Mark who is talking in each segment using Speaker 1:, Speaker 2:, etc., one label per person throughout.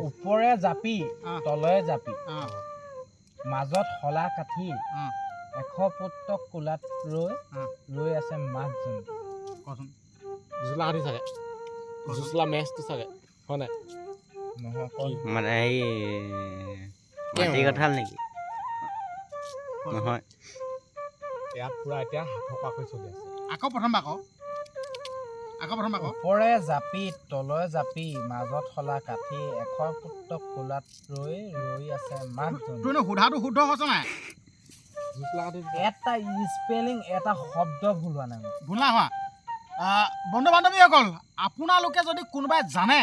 Speaker 1: ওপৰে জাপি তলে জাপি মাজত হলা কাঠি 100 ফুট কোলাত ৰৈ আছে মাছ জন্তু
Speaker 2: কচোন
Speaker 3: জুচলা কাঠি চাগে জুচলা মেচটো চাগে হয় নাই
Speaker 1: নহয়
Speaker 4: মানে এই মাটি কঁঠাল নেকি নহয়
Speaker 3: ইয়াত পুৰা এতিয়া হাতকাকৈ চলি আছে
Speaker 2: আকৌ প্ৰথম বাক
Speaker 1: ওপৰে জাপি তলে জাপি মাজত হলা কাঠি 100 ফুট কোলাত ৰৈ আছে মাছ জন্তু
Speaker 2: তোৰ সোধাটো শুদ্ধ হৈছে নাই
Speaker 3: জুচলা কাঠি
Speaker 1: এটা স্পেলিং এটা শব্দ ভুল হোৱা নাই
Speaker 2: ভুল নাই হোৱা বন্ধু বান্ধৱীসকল আপোনালোকে যদি কোনোবাই জানে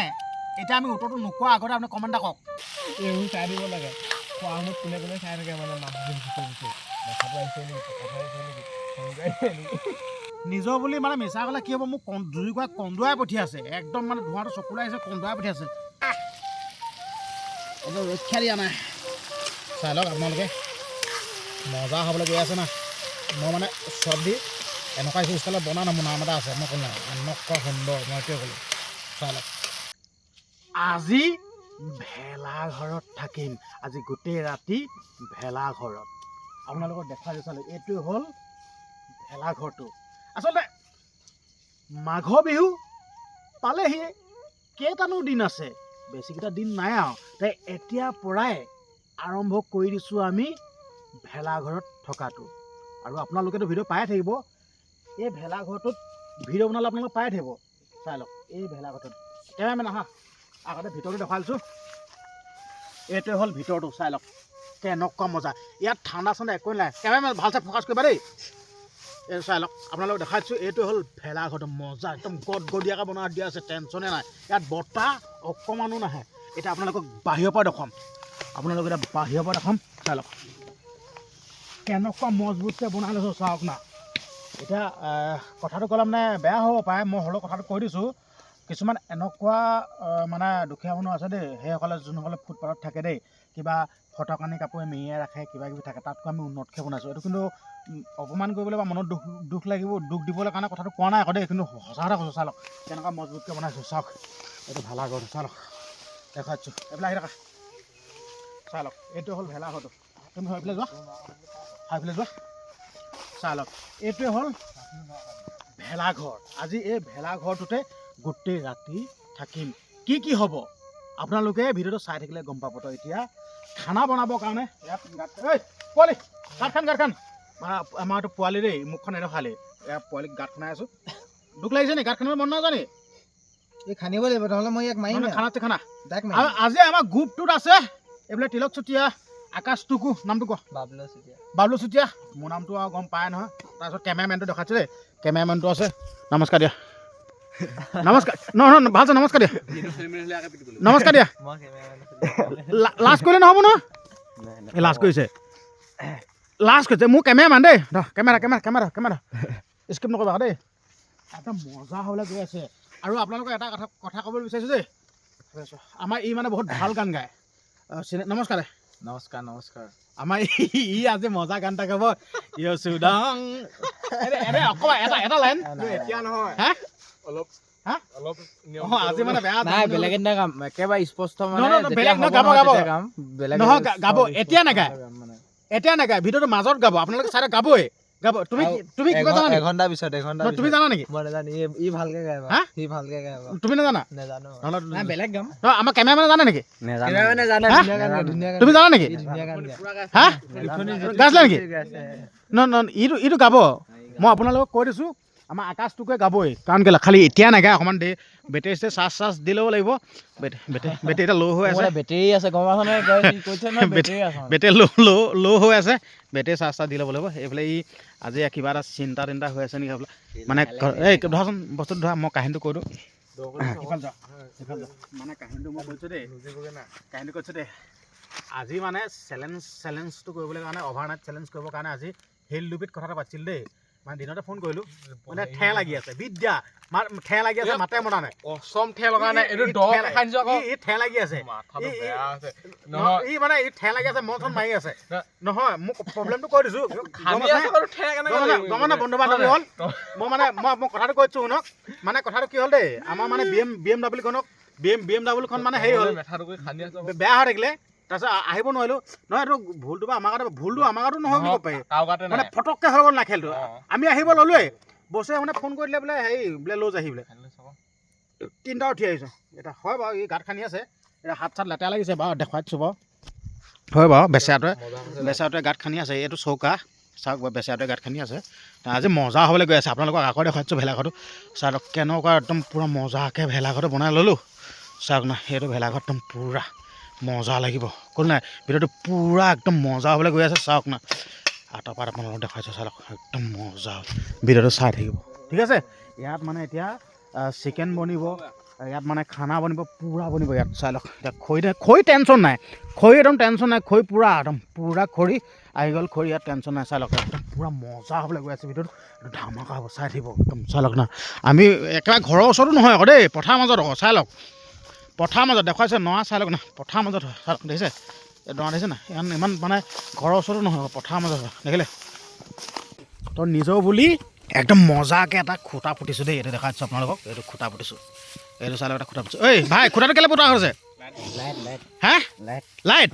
Speaker 2: এতিয়া আমি উত্তৰটো নোকোৱাৰ আগতে আপুনি কমেণ্ট এটা কওক
Speaker 3: এইবোৰ চাই দিব লাগে খোৱা সময়ত কোনে কোনে চাই থাকে মানে মাছ জন্তু দেখাটো আহিছে নেকি কথা আহিছে নেকি
Speaker 2: নিজৰ বুলি মানে মিছা ক'লে কি হ'ব মোক জুই কৰা কন্দুৱাই পঠিয়াইছে একদম মানে ধোঁৱাটো চকুলৈ আহিছে কন্দুৱাই পঠিয়াইছে ৰক্ষা দিয়া নাই চাই লওক আপোনালোকে মজা হ'বলৈ গৈ আছে না মই মানে চব দি এনেকুৱা ষ্টাইলত বনোৱা নমুনা এটা আছে মই ক'লো এনেকুৱা সুন্দৰ মই এইটোৱে ক'লোঁ চাই লওক আজি ভেলাঘৰত থাকিম আজি গোটেই ৰাতি ভেলাঘৰত আপোনালোকক দেখাই চালোঁ এইটোৱে হ'ল ভেলাঘৰটো আচলতে মাঘ বিহু পালেহি কেইটানো দিন আছে বেছিকেইটা দিন নাই আৰু তাই এতিয়াৰ পৰাই আৰম্ভ কৰি দিছোঁ আমি ভেলাঘৰত থকাটো আৰু আপোনালোকেতো ভিডিঅ' পায়ে থাকিব এই ভেলাঘৰটোত ভিডিঅ' বনালে আপোনালোকে পায়ে থাকিব চাই লওক এই ভেলাঘৰটোত কেমেৰামেন আহা আগতে ভিতৰটো দেখাই দিছোঁ এইটোৱে হ'ল ভিতৰটো চাই লওক কেনেকুৱা মজা ইয়াত ঠাণ্ডা চাণ্ডা একোৱে নাই কেমেৰামেন ভালছে ফ'কাছ কৰিবা দেই এই চাই লওক আপোনালোকক দেখাই দিছোঁ এইটোৱে হ'ল ভেলাঘৰটো মজা একদম গদগদীয়াকৈ বনাই দিয়া আছে টেনশ্যনে নাই ইয়াত বতাহ অকণমানো নাহে এতিয়া আপোনালোকক বাহিৰৰ পৰা দেখুৱাম চাই লওক কেনেকুৱা মজবুতকৈ বনাই লৈছোঁ চাওক না এতিয়া কথাটো ক'লে মানে বেয়া হ'ব পাৰে মই হ'লেও কথাটো কৈ দিছোঁ কিছুমান এনেকুৱা মানে দুখীয়া মানুহ আছে দেই সেইসকলে যোনসকলে ফুটপাথত থাকে দেই কিবা ফটকানি কাপোৰে মেৰিয়াই ৰাখে কিবা কিবি থাকে তাতকৈ আমি উন্নতকৈ বনাইছোঁ এইটো কিন্তু অপমান কৰিবলৈ বা মনত দুখ লাগিব দুখ দিবলৈ কাৰণে কথাটো কোৱা নাই আকৌ দেই কিন্তু সঁচা কথা কৈছোঁ চাই লওক কেনেকুৱা মজবুতকৈ বনাইছোঁ চাওক এইটো ভেলাঘৰটো চাই লওক দেখাইছোঁ এইবিলাক আহি থকা চাই লওক এইটো হ'ল ভেলাঘৰটো তুমি সেইফালে যোৱা চাই লওক এইটোৱে হ'ল ভেলাঘৰ আজি এই ভেলাঘৰটোতে গোটেই ৰাতি থাকিম কি হ'ব আপোনালোকে ভিডিঅ'টো চাই থাকিলে গম পাব তো এতিয়া খানা বনাবৰ কাৰণে ইয়াত পোৱালি গাঁতখান আমাৰতো পোৱালি দেই মুখখন নেদেখালি ইয়াত পোৱালিক গাঁত খানাই আছোঁ দুখ লাগিছে নি গাঁত খানিব মন নাযায় নি
Speaker 1: এই খানিব লাগিব নহ'লে মই ইয়াক মাৰিম
Speaker 2: খানা আৰু আজি আমাৰ গ্ৰুপটোত আছে এইবিলাক তিলক চুতীয়া আকাশ টুকু নামটো কোৱা বাবলু চুতীয়া মোৰ নামটো আৰু গম পায় নহয় তাৰপিছত কেমেৰামেনটো দেখাইছোঁ দেই কেমেৰামেনটো আছে নমস্কাৰ দিয়া নমস্কাৰ নহয় ভালছে নমস্কাৰ দিয়া লাজ কৰিলে নহ'ব নহয় এই লাজ কৰিছে মোৰ কেমেৰামেন দেই কেমেৰা স্কিপ নকৰিবা দেই একদম মজা হ'বলৈ গৈ আছে আৰু আপোনালোকক এটা কথা ক'বলৈ বিচাৰিছোঁ দেই আমাৰ ই মানে বহুত ভাল গান গায় নমস্কাৰ আমাৰ ই আজি মজা গান এটা গাব চুদাং এটা লাইন
Speaker 3: এতিয়া নহয়
Speaker 2: হা
Speaker 3: অলপ
Speaker 2: আজি মানে বেয়া
Speaker 1: নাই বেলেগ এদিনা গাম একেবাৰে স্পষ্ট
Speaker 2: নহয় গাব এতিয়া নাগায় ভিডিঅ'টো মাজত গাব আপোনালোকে চাই গাবই তুমি কিবা জানা নেকি
Speaker 1: এঘণ্টা পিছত
Speaker 2: তুমি জানা নেকি
Speaker 1: মই নাজানো ই ভালকে গায় সি ভালকে গায়
Speaker 2: তুমি নাজানা
Speaker 1: নাজানো
Speaker 2: নহ'লে
Speaker 1: বেলেগ গাম
Speaker 2: আমাৰ কেমেৰামেনে জানে নেকি
Speaker 1: ধুনীয়া
Speaker 2: তুমি জানা নেকি
Speaker 1: ধুনীয়া গান
Speaker 2: হা গাইছিলে নেকি ইটো গাব মই আপোনালোকক কৈ দিছোঁ আমাৰ আকাশটোকে গাবই কাৰণ কেলৈ খালি এতিয়া নাগায় অকণমান দেৰি বেটেৰী চাৰ্জ দি ল'ব লাগিব বেটেৰী এটা ল' হৈ আছে
Speaker 1: বেটেৰী আছে গম পাইছ
Speaker 2: বেটেৰী ল' হৈ আছে বেটেৰী চাৰ্জ দি ল'ব লাগিব এইফালে ই আজি কিবা এটা চিন্তা হৈ আছে নেকি সেইফালে মানে এই ধৰাচোন বস্তুটো ধৰা মই কাহিনীটো কৈ দিওঁ মানে কাহিনীটো মই কৈছোঁ দেই আজি মানে চেলেঞ্জটো কৰিবলৈ কাৰণে অভাৰনাইট চেলেঞ্জ কৰিবৰ কাৰণে আজি হিল ডুবিত কথাটো পাতিছিল দেই মানে দিনতে ফোন কৰিলোঁ মানে ঠেহ লাগি আছে বিদ্যা ঠেহ লাগি আছে মাতে মতা নাই
Speaker 3: অসম ঠেহ লগা নাই এইটো
Speaker 2: ঠেহ লাগি আছে ই মানে ই ঠেহ লাগি আছে মন চন মাৰি আছে নহয় মোক প্ৰব্লেমটো কৈ দিছোঁ বন্ধু বান্ধৱী হ'ল মই কথাটো কৈছোঁ শুনক মানে কথাটো কি হ'ল দেই আমাৰ মানে BMW খনক BMW মানে হেৰি হ'ল
Speaker 3: মেথাটো কৰি খান্দি আছো
Speaker 2: বেয়া হৈ থাকিলে তাৰপিছত আহিব নোৱাৰিলোঁ নহয় এইটো ভুলটো বা আমাৰ গাতে ভুলটো আমাৰ গাতো নহয় বুলি ক'ব পাৰি
Speaker 3: কাৰো গাতে
Speaker 2: মানে
Speaker 3: নাই
Speaker 2: ফটককৈ হৈ গ'ল না খেলটো
Speaker 3: অ।
Speaker 2: আমি আহিব ল'লোৱে বস্তুৱে মানে ফোন কৰি দিলে বোলে হেৰি বোলে লৈ যাহি বোলে তিনিটা উঠি আহিছোঁ এতিয়া হয় বাৰু এই গাঁত খান্দি আছে এতিয়া হাত চাত লেতেৰা লাগিছে বাৰু দেখুৱাই দিছোঁ বাৰু হয় বাৰু বেচেৰাটোৱে গাঁত খান্দি আছে এইটো চৌকা চাওক বেচেৰাটোৱে গাঁত খান্দি আছে আজি মজা হ'বলৈ গৈ আছে আপোনালোকক আকৌ দেখুৱাই দিছোঁ ভেলাঘৰটো চাওক কেনেকুৱা একদম পূৰা মজাকৈ ভেলাঘৰটো বনাই ল'লোঁ চাওক না সেইটো ভেলাঘৰ একদম পূৰা মজা লাগিব ক'ল নাই ভিডিঅ'টো পূৰা একদম মজা হ'বলৈ গৈ আছে চাওক না আঁতৰপাত আপোনালোকক দেখুৱাইছোঁ চাওক একদম মজা ভিডিঅ'টো চাই থাকিব ঠিক আছে ইয়াত মানে এতিয়া চিকেন বনিব ইয়াত মানে খানা বনিব পূৰা বনিব ইয়াত চাই লওক এতিয়া খৰি টেনশ্যন নাই খৰি একদম টেনশ্যন নাই খৰি পূৰা একদম পূৰা খৰি আহি গ'ল খৰি ইয়াত টেনশ্যন নাই চাই লওক একদম পূৰা মজা হ'বলৈ গৈ আছে ভিডিঅ'টো এইটো ধামাকা হ'ব চাই থাকিব একদম চাই লওক না আমি একেবাৰে ঘৰৰ ওচৰতো নহয় আকৌ দেই পথাৰ মাজত আকৌ চাই লওক পথাৰ মাজত দেখুৱাইছে নৰা চাই লওক না পথাৰ মাজত হয় চাই লওক দেখিছে এই নৰা দেখিছে না ইমান মানে ঘৰৰ ওচৰতো নহয় পথাৰ মাজত হয় দেখিলে তই নিজৰ বুলি একদম মজাকৈ এটা খুঁটা পুতিছোঁ দেই এইটো দেখাই দিছোঁ আপোনালোকক এইটো খুঁটা পুতিছোঁ এইটো চাই লওক এটা খুঁটা পুতিছোঁ ঐ ভাই খুঁটাটো কেলৈ পুতা হৈছে হা লাইট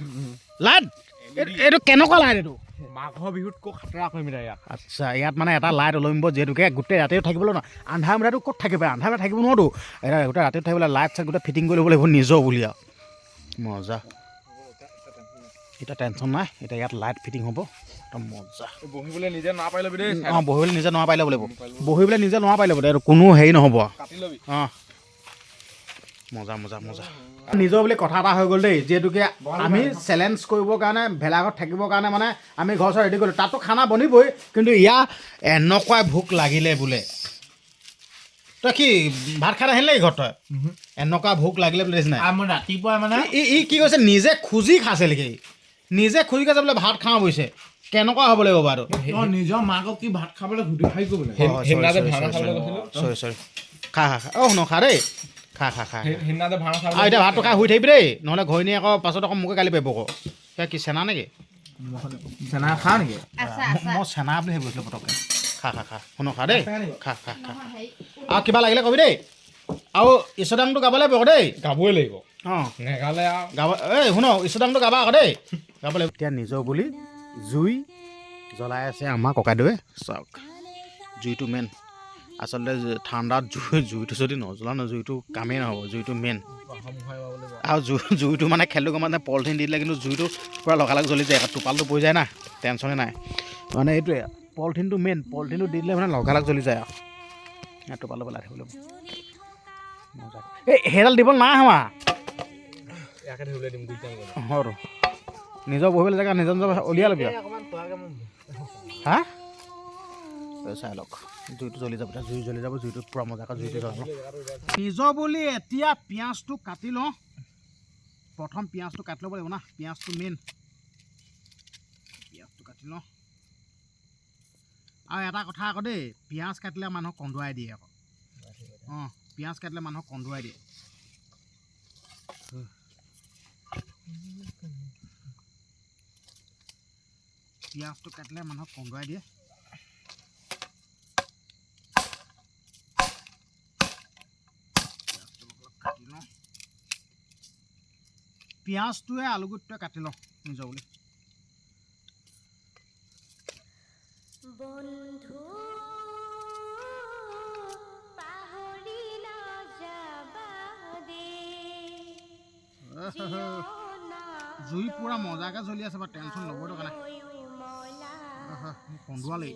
Speaker 2: এইটো কেনেকুৱা লাইট এইটো
Speaker 3: মাঘৰ বিহুত ক'ত খাতৰা কৰিম এতিয়া ইয়াত
Speaker 2: আচ্ছা ইয়াত মানে এটা লাইট ওলমিব যিহেতুকে গোটেই ৰাতিও থাকিবলৈ নহয় আন্ধাৰ মুন্ধাৰটো ক'ত থাকিব আন্ধাৰ থাকিব নোৱাৰোতো এতিয়া গোটেই ৰাতিত থাকিবলৈ লাইট চাইট গোটেই ফিটিং কৰি ল'ব লাগিব নিজৰ বুলি আৰু মজা এতিয়া টেনশ্যন নাই এতিয়া ইয়াত লাইট ফিটিং হ'ব একদম মজা
Speaker 3: বহিবলৈ নিজে নাপাই ল'বি দেই
Speaker 2: অঁ বহিবলৈ নিজে নোৱাৰ পাই ল'ব লাগিব বহিবলৈ নিজে নোৱাৰ পাই ল'ব এইটো কোনো হেৰি নহ'ব
Speaker 3: কাটি ল'বি
Speaker 2: অঁ মজা নিজৰ বুলি কথা এটা হৈ গ'ল দেই যিহেতুকে আমি চেলেঞ্জ কৰিবৰ কাৰণে ভেলাঘৰত থাকিবৰ কাৰণে মানে আমি ঘৰ চৰ ৰেডি কৰিলোঁ তাততো খানা বনিবই কিন্তু ইয়াৰ এনেকুৱাই ভোক লাগিলে বোলে তই কি ভাত খাই আহিলে ঘৰত তই এনেকুৱা ভোক লাগিলে বোলে নাই
Speaker 1: মই ৰাতিপুৱা মানে
Speaker 2: ই কি কৈছে নিজে খুজি খাইছে নেকি নিজে খুজি খাইছে বোলে ভাত খাওঁ বহিছে কেনেকুৱা হ'ব লাগিব বাৰু
Speaker 1: নিজৰ মাকক কি ভাত খাবলৈ সুধি খাই কৰিবলৈ
Speaker 3: সেইদিনা যে ভাওনা চাবলৈ গৈছিলোঁ
Speaker 2: চৰি খা অঁ শুন খা দেই খা
Speaker 3: সেইদিনা যে ভাওনা চাবলৈ
Speaker 2: আৰু এতিয়া ভাতটো খাই শুই থাকিবি দেই নহ'লে ঘৈণী আকৌ পাছত আকৌ মোকে গালি পাৰিব আকৌ এতিয়া কি চেনা নেকি
Speaker 1: চেনা খাওঁ নেকি
Speaker 2: মই চেনা বুলি ভাবি গৈছিলোঁ পটককৈ খা শুন খা দেই খা আৰু কিবা লাগিলে কবি দেই আৰু ঈশ্বৰদাংটো গাব লাগিব আকৌ দেই
Speaker 3: গাবই লাগিব
Speaker 2: অঁ
Speaker 3: নেগালে আৰু
Speaker 2: গাব এই শুন ঈশ্বৰদাংটো গাবা আকৌ দেই গাব লাগিব এতিয়া নিজৰ বুলি জুই জ্বলাই আছে আমাৰ ককাইদেৱে চাওক জুইটো মেইন আচলতে ঠাণ্ডাত জুইটো যদি নজ্বলা ন জুইটো কামেই নহ'ব জুইটো মেইন আৰু জুইটো মানে খেলটো গমানে পলিথিন দি দিলে কিন্তু জুইটো পূৰা লগালগ জ্বলি যায় টোপালটো পৰি যায় না টেনশ্যনে নাই মানে এইটোৱে পলিথিনটো মেইন পলিথিনটো দি দিলে মানে লগালগ জ্বলি যায় আৰু টোপালটো পেলাই থাকিব লাগিব মজা এই সেইডাল দিব নাই হোৱা
Speaker 3: ইয়াকে ধৰিবলৈ দিম
Speaker 2: হয় নিজৰ বহিবলৈ জেগা নিজৰ উলিয়াই ল'বি হা চাই লওক জুইটো জ্বলি যাব জুই জ্বলি যাব জুইটো পূৰা মজাকৈ জুইটো জ্বলাব নিজৰ বুলি এতিয়া পিঁয়াজটো কাটি লওঁ প্ৰথম পিঁয়াজটো কাটি ল'ব লাগিব না পিঁয়াজটো মেইন পিঁয়াজটো কাটি লওঁ আৰু এটা কথা আকৌ দেই পিঁয়াজ কাটিলে মানুহক কন্দুৱাই দিয়ে আকৌ অঁ পিঁয়াজ কাটিলে মানুহক কন্দুৱাই দিয়ে পিঁয়াজটো কাটিলে মানুহক কন্দুৱাই দিয়ে কাটি লওঁ পিঁয়াজটোৱে আলুগুটিটোৱে কাটি লওঁ নিজৰ বুলি
Speaker 5: বন্ধু পাহৰি নাযাবা
Speaker 2: জুই পূৰা মজাকৈ জ্বলি আছে বাৰু টেনশ্যন ল'বই টকা নাই কন্দুৱালি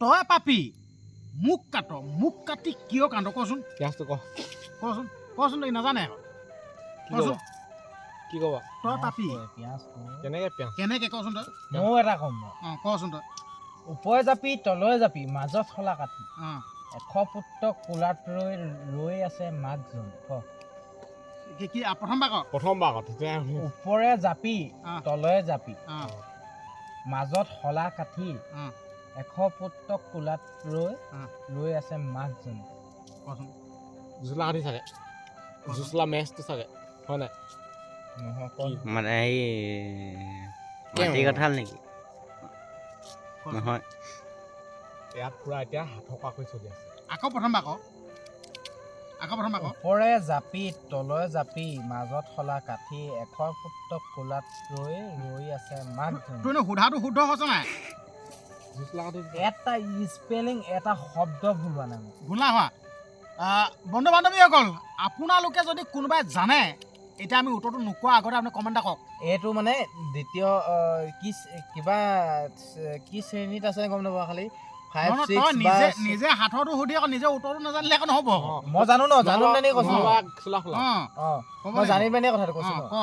Speaker 2: তই পাপি মোক কাটি কিয় কান্দ কচোন
Speaker 3: পিঁয়াজটো
Speaker 2: কচোন তই নাজানে কচোন
Speaker 3: কি ক'বা
Speaker 2: তই পাপি কেনেকৈ কচোন তই
Speaker 1: ময়ো এটা ক'ম
Speaker 2: অঁ কচোন তই
Speaker 1: ওপৰে জাপি তলৰে জাপি মাজত শলা কাটি
Speaker 2: অঁ
Speaker 1: 100 পুত্ৰ কোলাত ৰৈ আছে মাকজন
Speaker 2: কি প্ৰথমবাৰ ক
Speaker 3: প্ৰথমবাৰ তেতিয়া
Speaker 1: ওপৰে জাপি তলৰে জাপি
Speaker 2: অঁ
Speaker 1: মাজত শলা কাঠি
Speaker 2: অঁ
Speaker 1: 100 পুত্ৰ কোলাত ৰৈ আছে মাকজন
Speaker 2: কচোন
Speaker 3: জোচলা কাটি চাগে জোচলা মেচটো চাগে হয় নাই
Speaker 1: নহয়
Speaker 4: মানে এই মাটি কঁঠাল নেকি নহয়
Speaker 3: ইয়াত পুৰা এতিয়া হাতকাকৈ চলি আছে
Speaker 2: আকৌ প্ৰথম বাক
Speaker 1: ওপৰে জাপি তলৰে জাপি মাজত হলা কাঠি এশৰ পুত্ৰক কোলাত ৰৈ আছে মাকজনী।
Speaker 2: তোৰ সোধাটো শুদ্ধ হৈছে নাই
Speaker 1: এটা স্পেলিং এটা শব্দ ভুল হোৱা নাই মোৰ।
Speaker 2: ভুলা হোৱা বন্ধু বান্ধৱীসকল আপোনালোকে যদি কোনোবাই জানে এতিয়া আমি উত্তৰটো নোকোৱা আগতে আপুনি কমেণ্ট এটা কওক
Speaker 1: এইটো মানে দ্বিতীয় কিবা কি শ্ৰেণীত আছে গম নাপাওঁ খালি 5
Speaker 2: নহয়,
Speaker 1: 6
Speaker 2: তই
Speaker 1: বা
Speaker 2: নিজে হাতৰটো সুধি আকৌ নিজে উত্তৰটো নাজানিলে আকৌ নহ'ব
Speaker 1: মই জানো ন জানো মানে কৈছো
Speaker 2: ক'ব
Speaker 1: মই
Speaker 2: লাগিব।
Speaker 1: জানি পিনে কথাটো কৈছো
Speaker 2: ক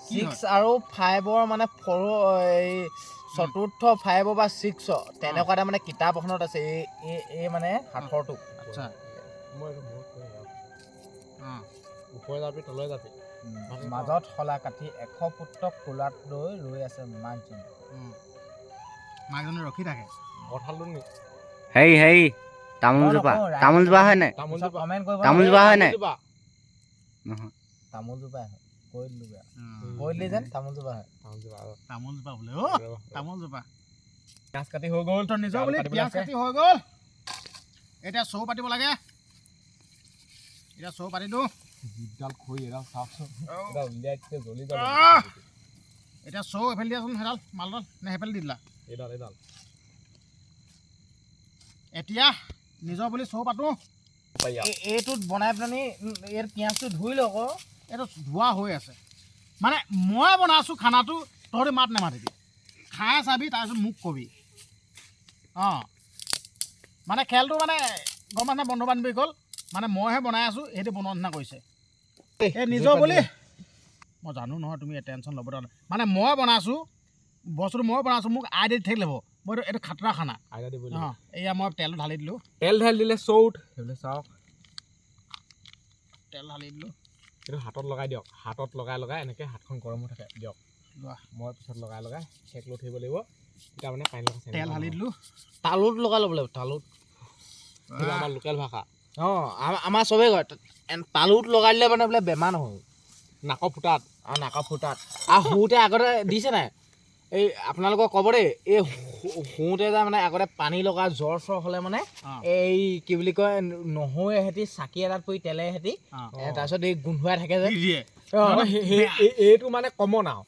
Speaker 1: 6 আৰু 5ৰ মানে 4 এই চতুৰ্থ 5 বা 6 তেনেকুৱা এটা মানে কিতাপ এখনত আছে এই মানে হাতৰটো
Speaker 2: আচ্ছা
Speaker 3: মই এইটো বহুত ওপৰে যাবি তললৈ যাবি
Speaker 1: মাজত হলা কাঠি 100 পুত্ৰক কোলাত ৰৈ আছে মাকজনী।
Speaker 2: মাকজনী ৰখি থাকে
Speaker 3: কঁঠালটো নি
Speaker 4: হেৰি তামোলজোপা হয় নাই
Speaker 1: কমেন্ট কৰিব
Speaker 4: তামোলজোপা হয় নাই নহয়
Speaker 1: তামোলজোপা হয় কৈ দিলো বেয়া কৈ দিলি যেন তামোলজোপা হয়
Speaker 2: তামোলজোপা বোলে তামোলজোপা
Speaker 3: পিঁয়াজ কাটি হৈ গ'ল
Speaker 2: তই নিজৰ বুলি
Speaker 3: কাটিবলৈ
Speaker 2: পিঁয়াজ
Speaker 3: আছে।
Speaker 2: কাটি হৈ গ'ল এতিয়া চৌ পাতিব লাগে এতিয়া চৌ পাতি দিওঁ
Speaker 3: জিপডাল খৰি এডাল চাওকচোন এডাল উলিয়াই দিছে জ্বলি যাব
Speaker 2: এতিয়া চৌ এফালে দিয়াচোন সেইডাল মালডাল নে সেইফালে দি দিলা
Speaker 3: এইডাল
Speaker 2: এতিয়া নিজৰ বুলি চৌ পাতো
Speaker 1: এইটোত বনাই পেলানি এই পিঁয়াজটো ধুই লওক
Speaker 2: এইটো ধোৱা হৈ আছে মানে মই বনাইছোঁ খানাটো তহঁতি মাত নেমাতিবি খাই চাবি তাৰপিছত মোক কবি মানে খেলটো মানে গম পাইছে বন্ধু বান্ধৱী গ'ল মানে মইহে বনাই আছোঁ সেইটো বনোৱা নিচিনা কৰিছে এই নিজৰ বুলি মই জানো নহয় তুমি টেনশ্যন ল'ব নালাগে মানে মই বনাইছোঁ বস্তুটো মই বনাইছোঁ মোক আই দি থাকিলে হ'ব মই এইটো খাতৰা খানা
Speaker 3: আইডা দিব
Speaker 2: এয়া মই তেলটো ঢালি দিলোঁ
Speaker 3: তেল ঢালি দিলে চৌত সেইবিলাক চাওক
Speaker 2: তেল ঢালি দিলোঁ
Speaker 3: এইটো হাতত লগাই দিয়ক হাতত লগাই এনেকৈ হাতখন গৰম হৈ থাকে দিয়ক
Speaker 2: লোৱা
Speaker 3: মই পিছত লগাই চেক লৈ থাকিব লাগিব তেতিয়া মানে পানী লগা
Speaker 2: তেল ঢালি দিলোঁ
Speaker 1: তালুত লগাই ল'ব লাগিব তালুত
Speaker 3: সেইটো আমাৰ লোকেল ভাষা
Speaker 1: আমাৰ চবেই কয় তালুত লগাই দিলে মানে বোলে বেমাৰ নহয়
Speaker 3: নাকৰ ফুটাত
Speaker 1: নাকৰ ফুটাত আৰু শুওঁতে আগতে দিছে নাই এই আপোনালোকক ক'ব দেই এই শুওঁতে যে মানে আগতে পানী লগা জ্বৰ চৰ হ'লে মানে এই কি বুলি কয় নহৰুৱে হেতি চাকি এটাত পৰি তেলে হেতি তাৰপিছত এই গোন্ধুৱাই থাকে যে
Speaker 2: দিয়ে
Speaker 3: এইটো মানে কমন আৰু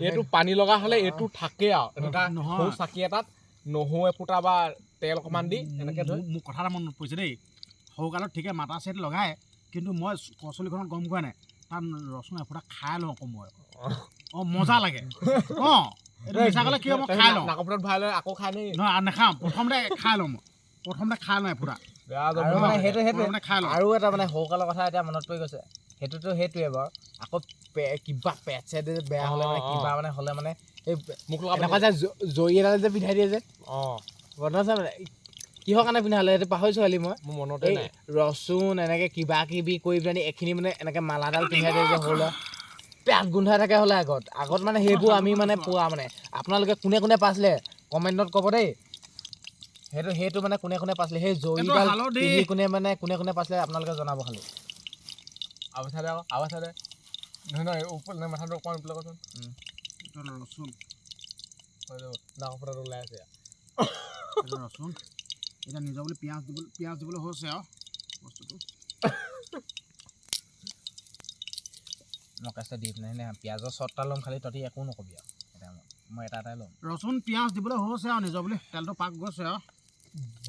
Speaker 3: এইটো পানী লগা হ'লে এইটো থাকেই আৰু এনেকুৱা সৰু চাকি এটাত নহৰু এফুটা বা তেল অকণমান দি এনেকৈ ধৰি
Speaker 2: মোক কথা এটা মনত পৰিছে দেই সৰুকালত ঠিকে মাটা চেট লগাই কিন্তু মই কচুলিখনত গম পোৱা নাই তাত ৰচুন এফুটা খাই লওঁ আকৌ মই মজা লাগে এইটো মিছা ক'লে কি হ'ব মই খাই লওঁ
Speaker 3: নাকৰ ফুটাত ভৰাই লৈ আকৌ খাই নি
Speaker 2: নহয় নাখাওঁ প্ৰথমতে খাই লওঁ মই খাই লওঁ এফুটা
Speaker 1: আৰু মানে সেইটো
Speaker 2: প্ৰথমতে খাই লওঁ
Speaker 1: আৰু এটা মানে সৰুকালৰ কথা এতিয়া মনত পৰি গৈছে সেইটোৱে বাৰু আকৌ কিবা পেট চেট বেয়া হ'লে মানে কিবা মানে হ'লে মানে এই
Speaker 3: মোক লগা
Speaker 1: এনেকুৱা যে জৰি এডাল যে পিন্ধাই দিয়ে যে বৰ্তমান কিহৰ কাৰণে পিন্ধা হ'লে সেইটো পাহৰিছোঁ খালি মই
Speaker 3: মোৰ মনতে
Speaker 1: এই
Speaker 3: নাই
Speaker 1: ৰচুন এনেকৈ কিবা কিবি কৰি পেলাই এইখিনি মানে এনেকৈ মালাডাল পিন্ধাই দিয়ে যে হ'লে পেট গোন্ধাই থাকে হ'লে আগত মানে সেইবোৰ আমি মানে পোৱা মানে আপোনালোকে কোনে পাইছিলে কমেণ্টত ক'ব দেই সেইটো মানে কোনে পাইছিলে সেই জৰিডাল পিন্ধি কোনে পাইছিলে আপোনালোকে জনাব খালি
Speaker 3: আৱাজ চাই নহয় ওপৰ মাথাটো অকণমান ওপৰলৈ কচোন
Speaker 2: ৰচুন
Speaker 3: নাকৰ ফুটাটো ওলাই আছে
Speaker 2: ৰচুন এতিয়া নিজৰ বুলি পিঁয়াজ দিবলৈ হৈছে আৰু বস্তুটো
Speaker 1: মই কেঁচা দি পিনে পিঁয়াজৰ চটটা ল'ম খালি তহঁতি একো নকবি আৰু এতিয়া মই এটাই ল'ম
Speaker 2: ৰচুন পিঁয়াজ দিবলৈ হৈছে আৰু নিজৰ বুলি তেলটো পাক গৈছে আৰু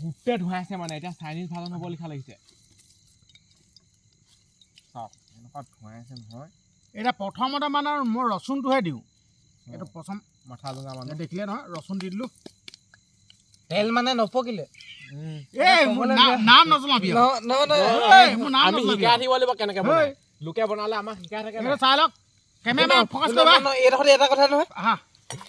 Speaker 3: গোটেই ধুৱাই আছে মানে এতিয়া চাইনিজ ভাজন হ'ব লিখা লাগিছে চাওক এনেকুৱা ধুৱাই আছে নহয়
Speaker 2: এতিয়া প্ৰথমতে মানে মই ৰচুনটোহে দিওঁ এইটো প্ৰথম
Speaker 3: মাথা জঙা মানুহ
Speaker 2: দেখিলে নহয় ৰচুন দি দিলোঁ
Speaker 1: তেল মানে নপকিলে
Speaker 2: এই মোৰ নাম নজনাবি
Speaker 3: আমি শিকাই দিব লাগিব কেনেকৈ বনাই লোকে বনালে আমাক শিকাই থাকে
Speaker 2: চাই লওক কেমেৰামেন ফ'কাছ কৰিবা
Speaker 1: এটা কথা নহয়
Speaker 2: আহা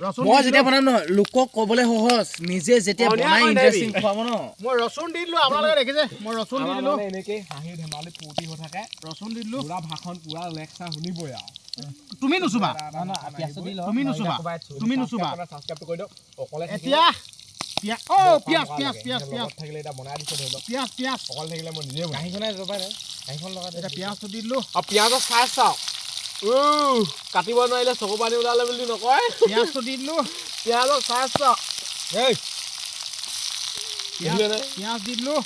Speaker 2: ৰচুন
Speaker 1: মই যেতিয়া বনাম নহয় লোকক ক'বলৈ সহজ নিজে যেতিয়া বনাই ইণ্টাৰেষ্টিং খুৱাব ন
Speaker 2: মই ৰচুন দি দিলোঁ আপোনালোকে দেখিছে মই ৰচুন দি দিলোঁ
Speaker 3: এনেকৈ হাঁহি ধেমালি ফূৰ্তি হৈ থাকে
Speaker 2: ৰচুন দি দিলোঁ
Speaker 3: পুৰা ভাষণ পুৰা লেকচাৰ শুনিবই আৰু
Speaker 2: তুমি নুচুবা
Speaker 1: পিঁয়াজটো দি লওঁ
Speaker 2: তুমি নুচুবা তুমি নুচুবা
Speaker 3: ছাবস্ক্ৰাইব কৰি দিয়ক অকলে
Speaker 2: এতিয়া পিঁয়াজ
Speaker 3: থাকিলে এতিয়া বনাই দিছে ধৰি লওক
Speaker 2: পিঁয়াজ
Speaker 3: অকলে থাকিলে মই নিজে
Speaker 1: কাঁহীখনে ৰ'বা দে কাঁহীখন লগাই
Speaker 2: এতিয়া পিঁয়াজটো দি দিলোঁ
Speaker 3: আৰু পিঁয়াজৰ চাইজ চাওক কাটিব নোৱাৰিলে চকু পানী ওলালে বুলি নকয়
Speaker 2: পিঁয়াজটো দি দিলোঁ
Speaker 3: পিঁয়াজৰ চাইজ চাওক এই দেখিলেনে?
Speaker 2: পিঁয়াজ দি দিলোঁ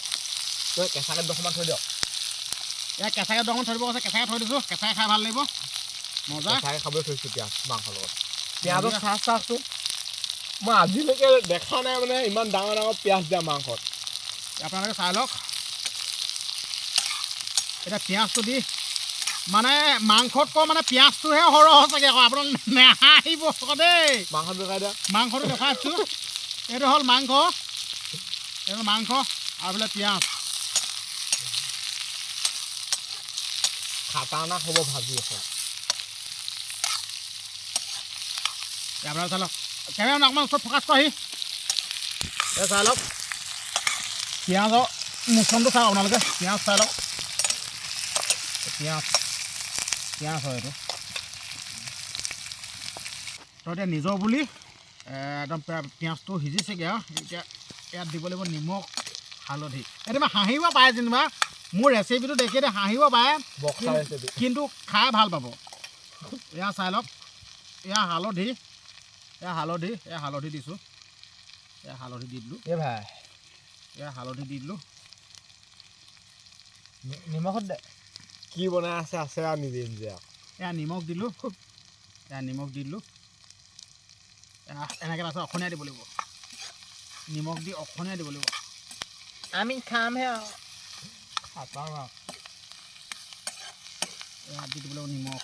Speaker 3: তই কেঁচাকে 10 মান থৈ দিয়ক
Speaker 2: এয়া কেঁচাকৈ দহমান থৈ দিব কৈছে কেঁচাকৈ থৈ দিছোঁ কেঁচাকৈ খাই ভাল লাগিব মজা
Speaker 3: কেঁচাকে খাবলৈ থৈছোঁ পিঁয়াজ মাংসৰ লগত পিঁয়াজৰ চাহটো মই আজিলৈকে দেখা নাই মানে ইমান ডাঙৰ ডাঙৰ পিঁয়াজ দিয়া মাংসত
Speaker 2: আপোনালোকে চাই লওক এতিয়া পিঁয়াজটো দি মানে মাংসতকৈ মানে পিঁয়াজটোহে সৰহ চাগে আকৌ আপোনালোকে নাহাঁহিব আকৌ দেই
Speaker 3: মাংসটো দেখাই দিয়া
Speaker 2: মাংসটো দেখাইছোঁ এইটো হ'ল মাংস এইটো মাংস আৰু বোলে পিঁয়াজ
Speaker 3: খাটাৰনাক হ'ব ভাজি এখন
Speaker 2: আপোনালোকে চাই লওক কেমেৰামেন অকণমান ওচৰত ফ'কাছ কৰাহি এই চাই লওক পিঁয়াজৰ মোচনটো চাওক আপোনালোকে পিঁয়াজ চাই লওক পিঁয়াজ হয় এইটো তো এতিয়া নিজৰ বুলি একদম পিঁয়াজটো সিজিছেগৈ আৰু এতিয়া ইয়াত দিব লাগিব নিমখ হালধি এতিয়া হাঁহিব পাৰে যেনিবা মোৰ ৰেচিপিটো দেখি এতিয়া হাঁহিব পাৰে কিন্তু খাই ভাল পাব এয়া চাই লওক এয়া হালধি দিছোঁ এয়া হালধি দি দিলোঁ
Speaker 1: এই ভাই
Speaker 2: এয়া হালধি দি দিলোঁ
Speaker 1: নিমখত দে
Speaker 3: কি বনাই আছে আৰু নিজে নিজে আৰু
Speaker 2: এয়া নিমখ দিলোঁ এনেকৈ তাৰপিছত অখনীয়া দিব লাগিব নিমখ দি অখনীয়া দিব লাগিব
Speaker 1: আমি খামহে আৰু
Speaker 2: এয়া দি দিব লাগিব নিমখ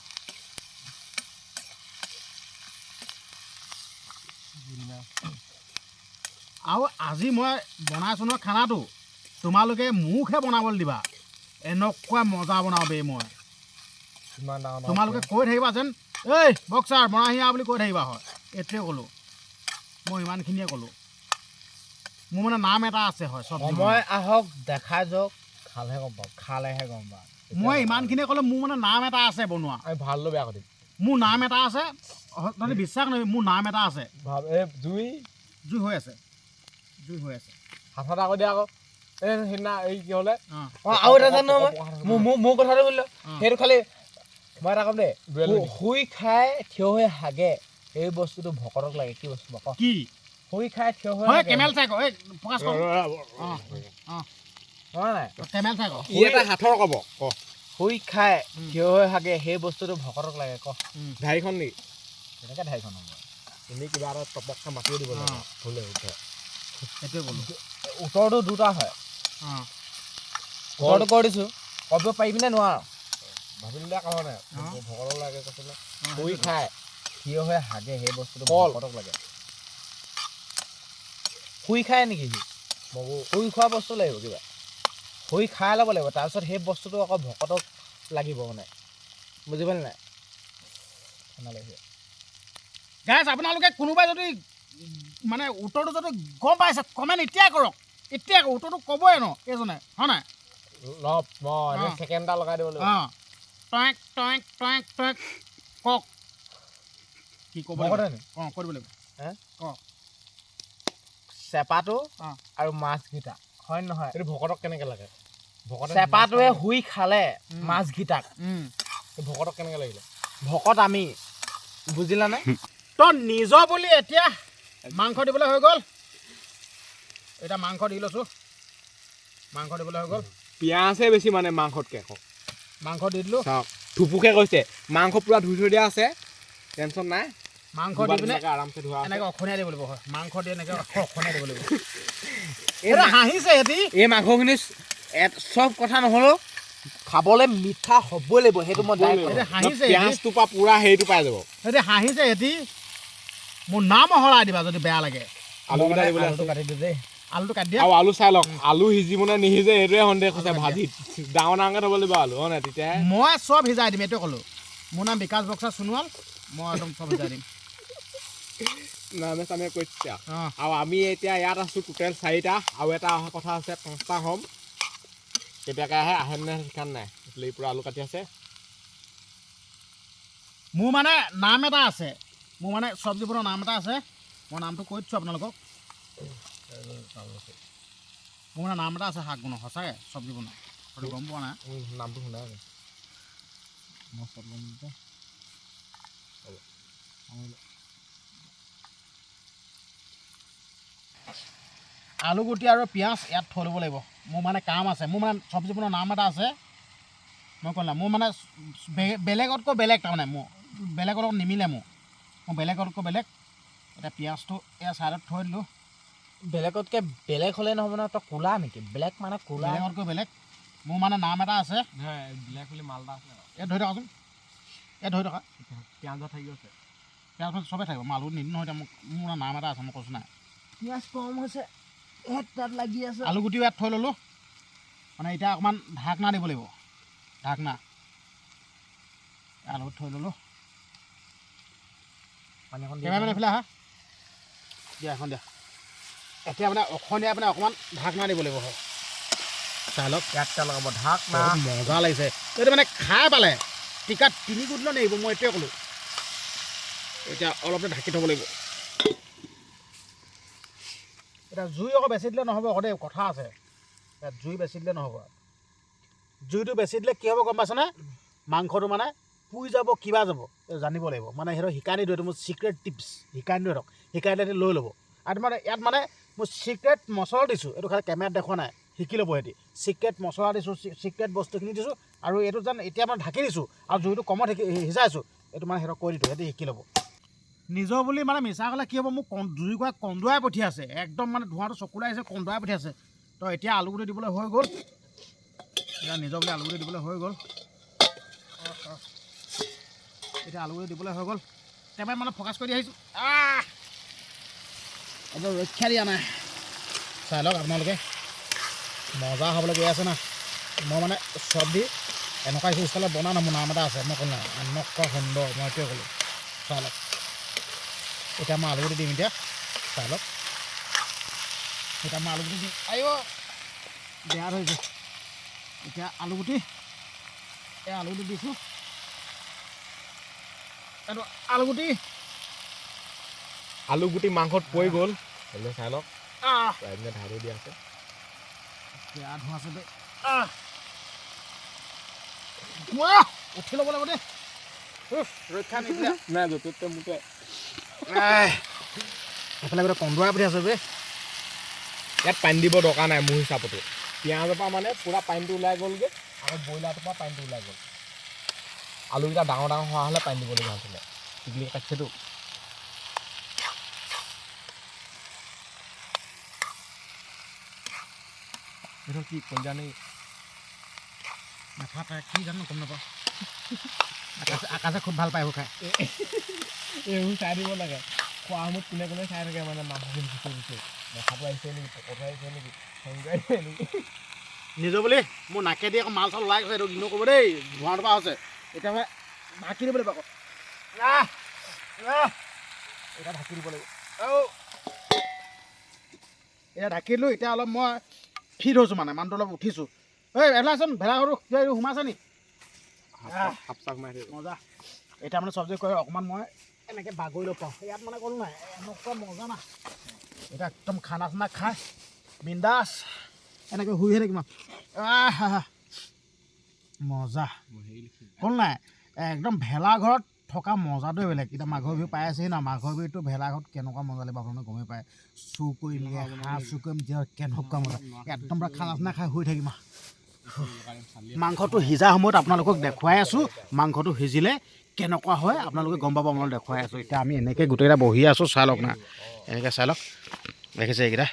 Speaker 2: আৰু আজি মই বনাইছোঁ নহয় খানাটো তোমালোকে মোকহে বনাবলৈ দিবা এনেকুৱা মজা বনাব মই
Speaker 3: ইমান ডাঙৰ
Speaker 2: তোমালোকে কৈ থাকিবা যেন এই বক্সাৰ বনাহি আহ বুলি কৈ থাকিবা হয় এইটোৱে ক'লোঁ মই ইমানখিনিয়ে ক'লোঁ মোৰ মানে নাম এটা আছে হয় চব
Speaker 1: সময় আহক দেখাই যাওক খালেহে গম পাম
Speaker 2: মই ইমানখিনিয়ে ক'লে মোৰ মানে নাম এটা আছে বনোৱা
Speaker 3: আমি ভাল লৈ বেয়া কৰি
Speaker 2: মোৰ নাম এটা আছে তহঁতি বিশ্বাস নকৰিবি মোৰ নাম এটা আছে
Speaker 3: ভাব এই
Speaker 2: জুই হৈ আছে
Speaker 3: হাতত আকৌ দিয়া আকৌ এই সেইদিনা এই কি হ'লে
Speaker 1: আৰু এটা জানো মোৰ কথাটো শুনিলো সেইটো খালি মই এটা ক'ম দেই শুই খাই থিয় হৈ হাগে এই বস্তুটো ভকতক লাগে কি বস্তু ক
Speaker 2: কি
Speaker 1: শুই খাই থিয় হৈ
Speaker 2: হয় কেমেল চাই ক এই ফ'কাছ কৰ
Speaker 1: হয় নাই
Speaker 2: কেমেল চাই ক
Speaker 3: ই এটা হাতৰ ক'ব ক
Speaker 1: শুই খাই থিয় হৈ হাগে সেই বস্তুটো ভকতক লাগে ক
Speaker 3: ঢাৰিখন নেকি
Speaker 1: তেনেকৈ ঠাইখন হ'ব
Speaker 3: এনেই কিবা এটা টপককৈ মাতিও দিব লাগে ভুলে উঠে
Speaker 2: সেইটোৱে ক'লোঁ
Speaker 1: উত্তৰটো দুটা হয় উত্তৰটো কৰি দিছোঁ ক'ব পাৰিবিনে নোৱাৰ
Speaker 3: ভাবিলে কথা নাই ভকতক লাগে কৈছিলে
Speaker 1: শুই খাই থিয় হৈ হাগে সেই বস্তুটো
Speaker 3: কল।
Speaker 1: ভকতক লাগে শুই খাই নেকি সি
Speaker 3: মগু
Speaker 1: শুই খোৱা বস্তু লাগিব কিবা শুই খাই ল'ব লাগিব তাৰপিছত সেই বস্তুটো আকৌ ভকতক লাগিব মানে বুজি পালি নাই
Speaker 2: গাইজ আপোনালোকে কোনোবাই যদি মানে উত্তৰটো যদি গম পাইছে কমেণ্ট এতিয়াই কৰক এতিয়া উত্তৰটো ক'বই ন এইজনে হয় নাই
Speaker 3: মই ছেকেণ্ড এটা লগাই দিব লাগিব
Speaker 2: অঁ টয়েক কওক কি ক'ব অঁ কৈ দিব লাগিব
Speaker 1: চেপাটো
Speaker 2: অঁ
Speaker 1: আৰু মাছকেইটা হয় নহয়
Speaker 3: এইটো ভকতক কেনেকৈ লাগে ভকতে
Speaker 1: চেপাটোৱে শুই খালে মাছকেইটাক
Speaker 3: ভকতক কেনেকৈ লাগিলে
Speaker 1: ভকত আমি বুজিলানে
Speaker 2: তই নিজৰ বুলি এতিয়া মাংস দিবলৈ হৈ গ'ল এতিয়া মাংস দি লৈছোঁ মাংস দিবলৈ হৈ গ'ল
Speaker 3: পিঁয়াজহে বেছি মানে মাংসতকৈ
Speaker 2: মাংস দি দিলোঁ
Speaker 3: চাওক থুপুকে কৈছে মাংস পূৰা ধুই থৈ দিয়া আছে টেনশ্যন নাই
Speaker 2: মাংস দি পিনে
Speaker 3: আৰামছে ধোৱা
Speaker 2: এনেকৈ অখনীয়া দিব লাগিব হয় মাংস দি এনেকৈ অখনীয়া দিব লাগিব এইটো হাঁহিছে সিহঁতি
Speaker 1: এই মাংসখিনি চব কথা নহ'লেও খাবলৈ মিঠা হ'বই লাগিব সেইটো মই ডাইৰেক্ট
Speaker 2: এতিয়া হাঁহিছে
Speaker 3: পিঁয়াজটোৰ পৰা পূৰা হেৰিটো পাই যাব
Speaker 2: সিহঁতি হাঁহিছে সিহঁতি মোৰ নাম সলাই দিবা যদি বেয়া লাগে
Speaker 3: আলুকেইটা দিবলৈ
Speaker 1: আলুটো কাটি দিওঁ দেই
Speaker 2: আলুটো কাটি দিয়া
Speaker 3: আৰু আলু চাই লওক আলু সিজিব নে নিসিজে এইটোৱে সন্দেহ হৈছে ভাজিত ডাঙৰ ডাঙৰকৈ থ'ব লাগিব আলু হয় নাই তেতিয়াহে
Speaker 2: মই চব সিজাই দিম এইটোৱে ক'লোঁ মোৰ নাম বিকাশ বক্সা সোণোৱাল মই একদম চব সিজাই দিম
Speaker 3: নামে চামে কৈছে
Speaker 2: অঁ
Speaker 3: আৰু আমি এতিয়া ইয়াত আছোঁ টোটেল 4টা আৰু এটা অহা কথা আছে 5টা হ'ম কেতিয়াকৈ আহে নে ঠিকান নাই এইফালে পূৰা আলু কাটি আছে
Speaker 2: মোৰ মানে নাম এটা আছে মোৰ মানে চব্জি বনোৱা নাম এটা আছে মই নামটো কৈ দিছোঁ আপোনালোকক মোৰ মানে নাম এটা আছে শাক বনোৱা সঁচাকৈ চব্জি বনোৱা সেইটো গম পোৱা নাই
Speaker 3: নামটো শুনাই নাই
Speaker 1: মই চব ল'ম যে।
Speaker 2: আলুগুটি আৰু পিঁয়াজ ইয়াত থৈ ল'ব লাগিব মোৰ মানে কাম আছে মোৰ মানে চব্জি বনোৱাৰ নাম এটা আছে মই ক'লা মোৰ মানে বেলেগতকৈ বেলেগ তাৰমানে মোৰ বেলেগৰ লগত নিমিলে মোৰ বেলেগতকৈ বেলেগ এতিয়া পিঁয়াজটো এয়া ছাইডত থৈ দিলোঁ
Speaker 1: বেলেগতকৈ বেলেগ হ'লে নহ'ব নহয় তই ক'লা নেকি বেলেগ মানে ক'লা
Speaker 2: বেলেগতকৈ বেলেগ মোৰ মানে নাম এটা আছে
Speaker 3: ব্লেক বুলি মালদা আছে
Speaker 2: ইয়াত ধৰি থকাচোন ইয়াত ধৰি থকা
Speaker 3: পিঁয়াজত থাকি আছে
Speaker 2: পিঁয়াজ চবেই থাকিব মই আলু নিদিওঁ নহয় এতিয়া মোৰ নাম এটা আছে মই কৈছোঁ নাই
Speaker 1: পিঁয়াজ কম হৈছে তাত লাগি আছে
Speaker 2: আলুগুটিও ইয়াত থৈ ল'লোঁ মানে এতিয়া অকণমান ঢাকনা দিব লাগিব ঢাকনা আলুত থৈ ল'লোঁ
Speaker 1: পানী এখন
Speaker 2: কেমেৰামেন এইফালে আহা দিয়া এখন দিয়া এতিয়া মানে অখনীয়া মানে অকণমান ঢাকনা দিব লাগিব হয় চাই লওক
Speaker 1: ইয়াত তেল লগাব ঢাক না
Speaker 2: বহুত মজা লাগিছে এইটো মানে খাই পালে টিকাত 3 গুড লৈ নেৰিব মই এইটোৱে ক'লোঁ এতিয়া অলপ ঢাকি থ'ব লাগিব এতিয়া জুই আকৌ বেছি দিলে নহ'ব আকৌ দেই কথা আছে ইয়াত জুই বেছি দিলে নহ'ব জুইটো বেছি দিলে কি হ'ব গম পাইছনে মাংসটো মানে পুৰি যাব কিবা যাব জানিব লাগিব মানে সিহঁতক শিকাই নিদিওঁ এইটো মোৰ ছিক্ৰেট টিপছ শিকাই নিদিওঁ সিহঁতক শিকাই দিলে লৈ ল'ব আৰু মানে ইয়াত মানে মই ছিক্ৰেট মছলা দিছোঁ এইটো খালি কেমেৰাত দেখুওৱা নাই শিকি ল'ব সিহঁতি ছিক্ৰেট মছলা দিছোঁ ছিক্ৰেট বস্তুখিনি দিছোঁ আৰু এইটো যেন এতিয়া মানে ঢাকি দিছোঁ আৰু জুইটো কমত সিজাইছোঁ এইটো মানে সিহঁতক কৈ দিছোঁ সিহঁতি শিকি ল'ব নিজৰ বুলি মানে মিছা ক'লে কি হ'ব মোক জুই কৰা কন্দুৱাই পঠিয়াইছে একদম মানে ধোঁৱাটো চকুলৈ আহিছে কন্দুৱাই পঠিয়াইছে তো এতিয়া আলুগুটি দিবলৈ হৈ গ'ল এতিয়া নিজৰ বুলি আলুগুটি দিবলৈ হৈ গ'ল এতিয়া আলুগুটি দিবলৈ হৈ গ'ল তেতিয়াই মানে ফ'কাছ কৰি দি আহিছোঁ একদম ৰক্ষা দিয়া নাই চাই লওক আপোনালোকে মজা হ'বলৈ গৈ আছে না মই মানে চব্জি এনেকুৱা কিছু ষ্টাইলত বনাওঁ না মোৰ নাম এটা আছে মই ক'লো নাই এনেকুৱা সুন্দৰ মই এইটোৱে ক'লোঁ চাই লওক এতিয়া মই আলুগুটি দিম এতিয়া চাই লওক এতিয়া মই আলুগুটি দিম আইঅ বেয়া হৈছে এতিয়া আলুগুটি এই আলুগুটি দিছোঁ এইটো
Speaker 3: আলুগুটি মাংসত পৰি গ'ল হ'লে চাই লওক প্ৰায় ঢালি দিয়া আছে
Speaker 2: বেয়া ধোঁৱা আছে দেই উঠি ল'ব লাগিব দেই ৰক্ষা নিদিলে
Speaker 3: নাই য'তে মোতে
Speaker 2: এইফালে গোটেই কন্দুৱাই পঠিয়াইছে বে
Speaker 3: ইয়াত পানী দিব দৰকাৰ নাই মোৰ হিচাপতো পিঁয়াজৰ পৰা মানে পূৰা পানীটো ওলাই গ'লগৈ আৰু ব্ৰইলাৰটোৰ পৰা পানীটো ওলাই গ'ল আলুকেইটা ডাঙৰ ডাঙৰ হোৱা হ'লে পানী দিবলগীয়া হৈছিলে টিকলি কাটিছেতো এইটো কি কলিজা নেকি
Speaker 2: মাথা কি জানো গম নাপাওঁ আকাশে খুব ভাল পায় এইবোৰ খাই
Speaker 3: এইবোৰ চাই দিব লাগে খোৱা সময়ত কোনে কোনে চাই থাকে মানে মাংসখিনি পিছে মাথাটো আহিছে নেকি পকৰটো আহিছে নেকি সংগী আহিছে নেকি
Speaker 2: নিজৰ বুলি মোৰ নাকেদি আকৌ মাল চাল ওলাই গৈছে এইটো ইনো কৰিব দেই ধোঁৱাটোৰ পৰা হৈছে এতিয়া মই ঢাকি দিব লাগিব আকৌ এতিয়া ঢাকি দিব লাগিব এতিয়া ঢাকি দিলোঁ এতিয়া অলপ মই ফিট হৈছোঁ মানে মানুহটো অলপ উঠিছোঁ ঐ এলাচোন ভেলা সৰু কিবা এইটো সোমাইছে নি
Speaker 3: সাপ চাপ মাৰি
Speaker 2: মজা এতিয়া মানে চব্জি কৰি অকণমান মই এনেকৈ বাগৰি ল'ব পাৰোঁ ইয়াত মানে ক'লোঁ নাই এনেকুৱা মজা না এতিয়া একদম খানা চানা খাই বিন্দাছ এনেকৈ শুইহে থাকিম মজা ক'ল নাই একদম ভেলাঘৰত থকা মজাটোৱে বেলেগ এতিয়া মাঘৰ বিহু পাই আছেহি না মাঘৰ বিহুটো ভেলাঘৰত কেনেকুৱা মজা লাগিব আপোনালোকে গমেই পায় চুৰ কৰি নিয়ে হাঁহ চুৰ কৰি দিয়ে কেনেকুৱা মজা একদম পূৰা খানা চানা খাই শুই থাকিম মাংসটো সিজা সময়ত আপোনালোকক দেখুৱাই আছোঁ মাংসটো সিজিলে কেনেকুৱা হয় আপোনালোকে গম পাব মই দেখুৱাই আছোঁ এতিয়া আমি এনেকৈ গোটেইকেইটা বহি আছোঁ চাই লওক না এনেকৈ চাই লওক দেখিছে এইকেইটা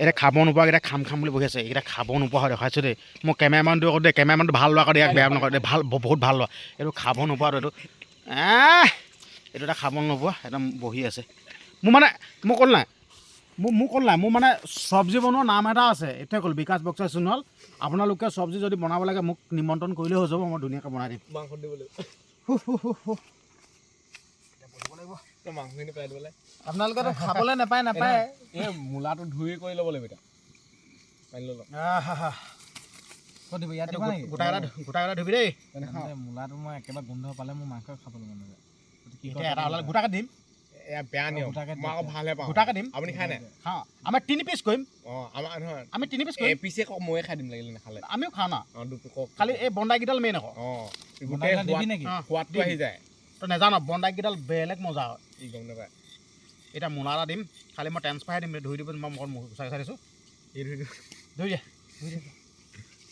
Speaker 2: এতিয়া খাব নোপোৱাকেইটা খাম বুলি বহি আছে এইকেইটা খাব নোপোৱা হয় দেখাইছোঁ দেই মই কেমেৰামেনটো আকৌ দেই কেমেৰামেনটো ভাল লোৱা আকৌ দেই ইয়াক বেয়া নকৰে দেই ভাল বহুত ভাল লোৱা এইটো খাব নোপোৱাটো এইটো এইটো এটা খাব নোপোৱা একদম বহি আছে মোৰ মানে মই ক'লো নাই মোৰ ক'লো নাই মোৰ মানে চব্জি বনোৱা নাম এটা আছে এতিয়া ক'লো বিকাশ বক্সা সোণোৱাল আপোনালোকে চব্জি যদি বনাব লাগে মোক নিমন্ত্ৰণ কৰিলেই হৈ যাব মই ধুনীয়াকৈ বনাই দিম
Speaker 3: মাংস দিব লাগিব মাংসখিনি পেলাই দিব লাগে
Speaker 1: আপোনালোকেতো খাবলৈ নাপায়
Speaker 3: এই মূলাটো ধুই কৰি ল'ব লাগিব এতিয়া পানী লৈ লওক
Speaker 1: ক'ত দিব ইয়াত দিব নেকি
Speaker 2: গোটাকেইটা ধুবি দেই
Speaker 1: মূলাটো মই একেবাৰে গোন্ধ পালে মোৰ মাংস খাবলৈ মন নাযায়
Speaker 2: এতিয়া এটা ওলালে গোটাকে দিম
Speaker 3: এয়া বেয়া নিয়ম মই আকৌ ভালহে পাওঁ
Speaker 2: গোটাকে দিম
Speaker 3: আপুনি খাই নাই
Speaker 2: খাওঁ আমি 3 পিচ কৰিম
Speaker 3: অঁ আমাৰ নহয়
Speaker 2: আমি 3 পিচ কৰিম
Speaker 3: এপিছে কওক ময়ে খাই দিম লাগিলে নাখালে
Speaker 2: আমিও খাওঁ না
Speaker 3: অঁ দুটো কওক
Speaker 2: খালি এই বন্দাইকেইডাল মেইন আকৌ
Speaker 3: অঁ গোটেই
Speaker 1: দিবি নেকি
Speaker 3: সোৱাদটো আহি যায়
Speaker 2: তই নেজানো বন্দাইকেইডাল বেলেগ মজা হয়
Speaker 3: ই গম নাপায়
Speaker 2: এতিয়া মূলা এটা দিম খালি মই ট্ৰেন্সফাৰ দিম ধুই দিব মই চাই চাই দিছোঁ এই ধুই দিম ধুই দে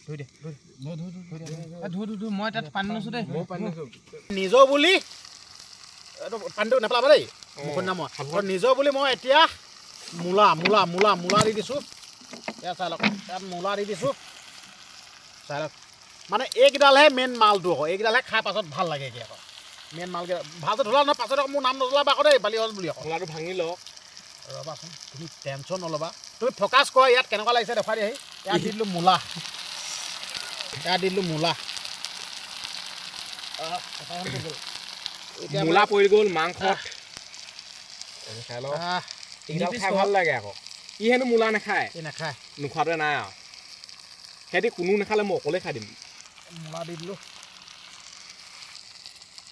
Speaker 2: ধুই দে
Speaker 1: মই তাত পানী লৈছোঁ দেই
Speaker 2: নিজৰ বুলি এইটো পানীটো নেপেলাব দেই মুখত নাম নিজৰ বুলি মই এতিয়া মূলা দি দিছোঁ এয়া চাই লওক ইয়াত মূলা দি দিছোঁ চাই লওক মানে এইকেইডালহে মেইন মালটো আকৌ এইকেইডালহে খাই পাছত ভাল লাগে এতিয়া আকৌ মেইন মালকেইটা ভালকৈ ধোলা নহয় পাছত আকৌ মোৰ নাম নজলাবা আকৌ দেই বালি হ'ল বুলি আকৌ
Speaker 3: মূলাটো ভাঙি লওক
Speaker 2: ৰ'বাচোন তুমি টেনশ্যন নল'বা তুমি ফ'কাছ কৰা ইয়াত কেনেকুৱা লাগিছে দেখুৱাই দিয়াহি ইয়াত দি দিলোঁ মূলা
Speaker 3: মূলা পৰি গ'ল মাংসত খাই লওক এইকেইডাল খাই ভাল লাগে আকৌ ই হেনো মূলা নাখায়
Speaker 2: এই নাখায়
Speaker 3: নোখোৱাটোৱে নাই আৰু সিহঁতি কোনো নাখালে মই অকলে খাই দিম
Speaker 2: মূলা দি দিলোঁ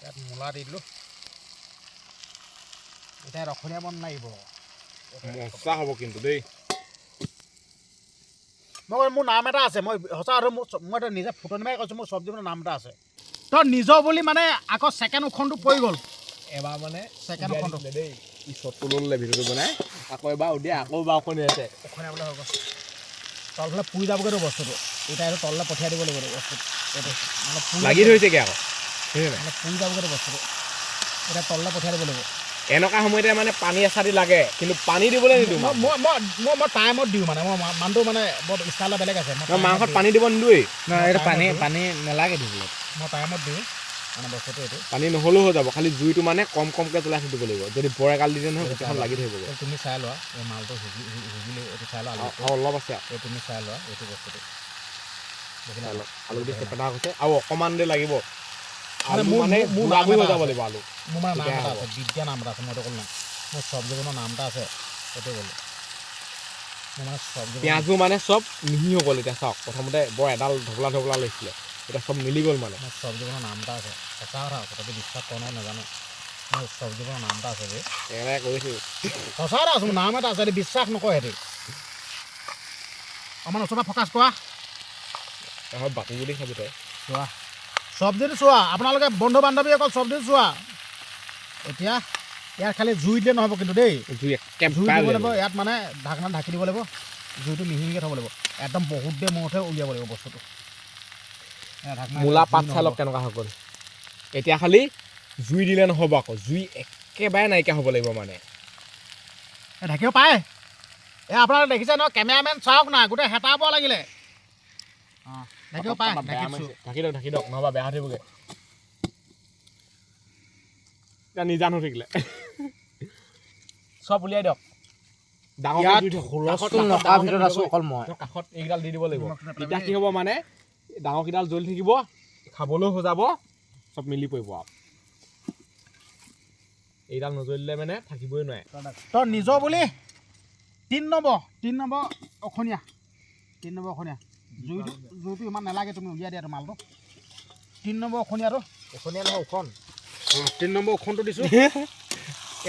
Speaker 2: ইয়াত মূলা দি দিলোঁ এতিয়া ৰখনীয়া বন লাগিব
Speaker 3: মজা হ'ব কিন্তু দেই
Speaker 2: মই মোৰ নাম এটা আছে মই সঁচা আৰু মই নিজে ফুটনি মাৰি কৈছোঁ মোৰ চব্জি বনোৱা নাম এটা আছে তই নিজৰ বুলি মানে আকৌ ছেকেণ্ড উখনটো পৰি গ'ল
Speaker 3: এবাৰ মানে
Speaker 2: ছেকেণ্ড উখনটো
Speaker 3: দেই ই চটটো ল'লে ভিডিঅ'টো বনাই আকৌ এবাৰ উলিয়াই আকৌ এবাৰ উখনি আছে
Speaker 2: উখনিয়াবলৈ হৈ গ'ল তলফালে পুৰি যাবগৈতো বস্তুটো এতিয়া এইটো তললৈ পঠিয়াই দিব লাগিব বস্তুটো এইটো মানে
Speaker 3: লাগি ধৰিছেগৈ আকৌ
Speaker 2: মানে পুৰি যাবগৈতো বস্তুটো এতিয়া তললৈ পঠিয়াই দিব লাগিব
Speaker 3: এনেকুৱা সময়তে মানে পানী এচাৰি লাগে কিন্তু পানী দিবলৈ নিদিওঁ
Speaker 2: মই টাইমত দিওঁ মানে মই মানুহটো মানে বৰ ষ্টাইলৰ বেলেগ আছে
Speaker 3: মই মাংসত পানী দিব নিদোৱেই
Speaker 1: এইটো পানী নালাগে দিবলৈ
Speaker 2: মই টাইমত দিওঁ মানে বস্তুটো এইটো
Speaker 3: পানী নহ'লেও হৈ যাব খালি জুইটো মানে কমকৈ জ্বলাই থৈ দিব লাগিব যদি বৰ এগাল দিলে নহয় গোটেইখন লাগি থাকিবগৈ
Speaker 2: তুমি চাই লোৱা এই মালটো সিজিলে এইটো চাই লোৱা
Speaker 3: আৰু অলপ আছে
Speaker 2: এই তুমি চাই লোৱা এইটো বস্তুটো
Speaker 3: চাই লওক আলু দি চেপেটা হৈছে আৰু অকণমান দেৰি লাগিব
Speaker 2: মানে
Speaker 3: আলু
Speaker 2: মোৰ
Speaker 3: মানে
Speaker 2: মোৰ
Speaker 3: বুঢ়া
Speaker 2: নাম
Speaker 3: হৈ
Speaker 2: এটা
Speaker 3: যাব
Speaker 2: আছে।
Speaker 3: লাগিব আলু
Speaker 2: মোৰ মানে নাম
Speaker 3: তেতিয়া
Speaker 2: এটা
Speaker 3: হ'ব।
Speaker 2: আছে বিদ্যা নাম এটা আছে মইতো ক'লো নাই মোৰ চব্জি বনোৱা নাম এটা আছে সেইটোৱে ক'লোঁ মোৰ মানে চব্জি
Speaker 3: পিঁয়াজো মানে চব মিহি হৈ গ'ল এতিয়া চাওক প্ৰথমতে বৰ এডাল ঢপলা লৈছিলে এতিয়া চব মিলি গ'ল মানে
Speaker 2: মোৰ চব্জি বনোৱা নাম এটা আছে সঁচা কথা তথাপি বিশ্বাস কৰা নাই নাজানো মোৰ চব্জি বনোৱা নাম এটা আছে যে
Speaker 3: এনেকৈ কৰিছোঁ
Speaker 2: সঁচা কথা আছোঁ মোৰ নাম এটা আছে সেইটো বিশ্বাস নকৰে সিহঁতি আমাৰ ওচৰৰ পৰা ফ'কাছ কৰা
Speaker 3: হয় বাকু বুলি খাবি তই
Speaker 2: চোৱা চব্জিটো চোৱা আপোনালোকে বন্ধু বান্ধৱী অকল চব্জিটো চোৱা এতিয়া ইয়াত খালি জুই দিলে নহ'ব কিন্তু দেই
Speaker 3: জুই
Speaker 2: জুই দিব লাগিব ইয়াত মানে ঢাকনা ঢাকি দিব লাগিব জুইটো মিহিকৈ থ'ব লাগিব একদম বহুত দেৰি মূৰতহে উলিয়াব লাগিব বস্তুটো
Speaker 3: মূলা পাত চাই লওক কেনেকুৱা হৈ গ'ল এতিয়া খালি জুই দিলে নহ'ব আকৌ জুই একেবাৰে নাইকিয়া হ'ব লাগিব মানে
Speaker 2: ঢাকিব পাৰে এই আপোনালোকে দেখিছে ন কেমেৰামেন চাওক না গোটেই হেতা পোৱা লাগিলে অঁ ঢাকিব পাৰে
Speaker 3: ঢাকি দিয়ক নহ'বা বেয়া হৈ থাকিবগৈ এতিয়া নিজান হৈ থাকিলে চব উলিয়াই দিয়ক কাষত এইকেইডাল দি দিব লাগিব এতিয়া কি হ'ব মানে ডাঙৰকেইডাল জ্বলি থাকিব খাবলৈও হৈ যাব চব মিলি পৰিব আৰু এইডাল নজ্বলিলে মানে থাকিবই নোৱাৰে
Speaker 2: তই নিজৰ বুলি 3 নম্বৰ অখনীয়া জুইটো ইমান নালাগে তুমি উলিয়াই দিয়া মালটো 3 নম্বৰ অখনীয়াটো
Speaker 3: অসমীয়া নহয় উখন
Speaker 2: 3 নম্বৰ উখনটো দিছোঁ